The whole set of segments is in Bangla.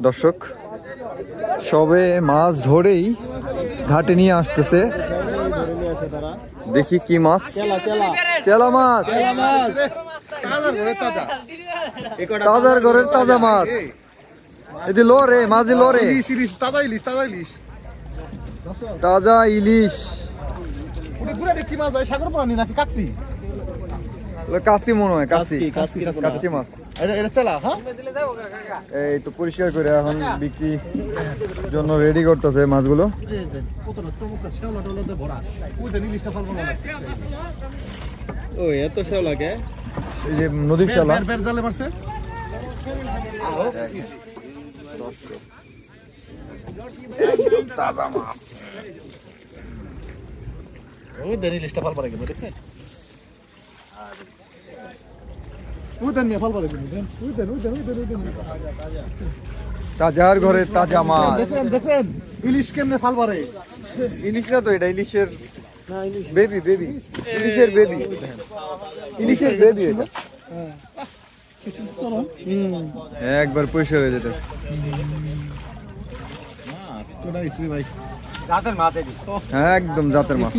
দর্শক সবে মাছ ধরেই ঘাটে নিয়ে আসতেছে। দেখি কি মাছ, চেলা মাছ, তাজার ঘরের তাজা মাছ। এদি লো রে মাছ, লো রে তাজা ইলিশ। কি মাছ সাগর প্রাণী নাকি কাকসি? কাশি মনে হয়, কাশি কাশি মাছ। এই তো পরিষ্কার করে এখন বিক্রি জন্য রেডি করতেছে মাছগুলো। এই যে নদীর শ্যাওলা তাজা মাছ। তাজার ঘরে তাজা মাছ। দেখেন ইলিশ কেমনে ফাল পারে? ইলিশ না তো, এটা ইলিশের বেবি, বেবি ইলিশের বেবি, ইলিশের বেবি এটা। একবার পরিষ্কার হয়ে যেত। একদম জাতের মাছ,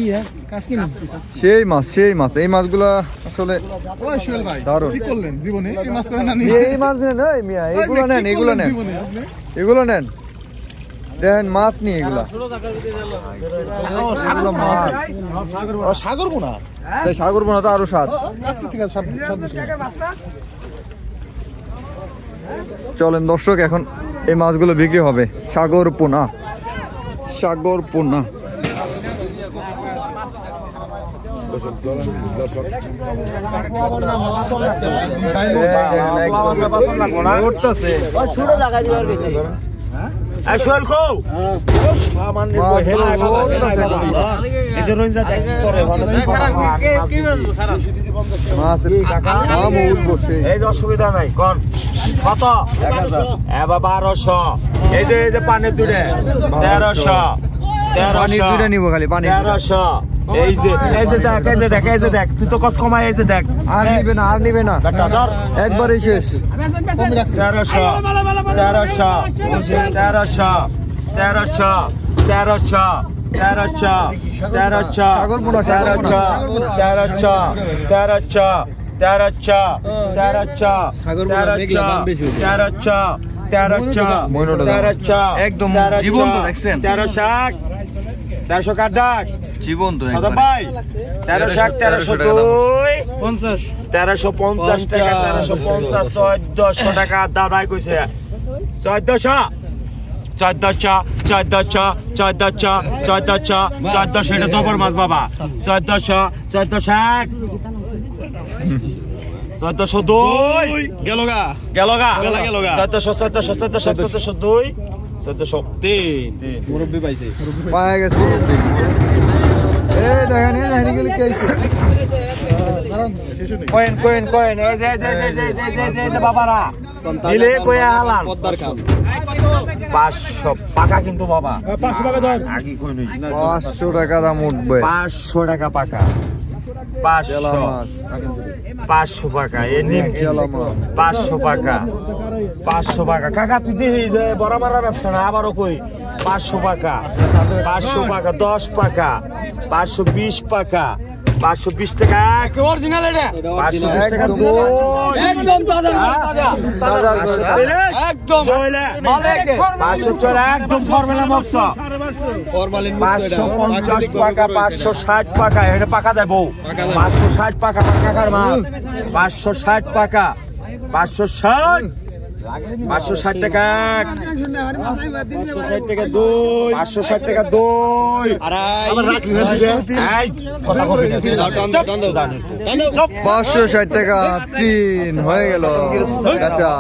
সেই মাছ, সেই মাছ। এই মাছগুলা আসলে দারুণ। এই মাছ নেন, এগুলো নেন, এগুলো নেন, এগুলো নেন। দেখেন মাছ নিয়ে এগুলা সাগর বোনা, সাগর বোনা তো আরো স্বাদ। চলেন দর্শক, এখন এই মাছগুলো বিক্রি হবে। সাগর পোনা, সাগর পোনা। ছোট জায়গা দিবার গেছে অসুবিধা নাই। কত? 1200। এই যে পানির দুধে 1300, 1300 নিবো খালি পানি 1300। এই যে দেখ, এই যে দেখ, এই যে দেখ, তুই তো কষ্ট কমাই। এই যে দেখ, আর নিবে না, আর নিবে না, একবারই শেষ। 1300, 1300, 1300, 1300, 1300, 1300, 1300, 1300, 1300, 1300, 1300, 1300, একদম জীবন্ত দেখছেন। 1300 কার ডাক জীবন্ত ভাই। 1300, 1302, 1350 টাকা, 1350, 1400 টাকা দাদাই কইছে। 1400, 1400, 1400, 1400, 1400, 1400। এটা দবর মাছ বাবা। 1400, 1401, 1402 গেলগা, 1400, 1400, 1400, 1402, 1403। মুরব্বি পাইছে, পায়ে গেছে। এই দেখেন, এই দেখেন এগুলো কি আইছে। Coin, coin, coin. এই যে বাবারা দিলে কয়ে হালান 500 পাকা কিন্তু বাবা। 500 টাকা ধর আগে কই নই। 500 টাকা দাম উঠবে। 500 টাকা পাকা। 500, 500 টাকা। এই নিন 500 টাকা, 500 টাকা। কাকা তুই দেখি যে বড় বড় ব্যবসা না, আবারও কই 500 টাকা, 500 টাকা, 10 টাকা, 520 টাকা, 520 টাকা অরিজিনাল। এটা 520 টাকা একদম তাজা, একদম চলে 504 একদম ফর্মুলা বক্স। 550 টাকা, 560 টাকা। এটা পাকা দেয় বউ। 560 টাকা কাকার মাছ। 560 টাকা, 560, 560 টাকা, 560 টাকা 2, 560 টাকা 2, 560 টাকা 3 হয়ে গেল। আচ্ছা,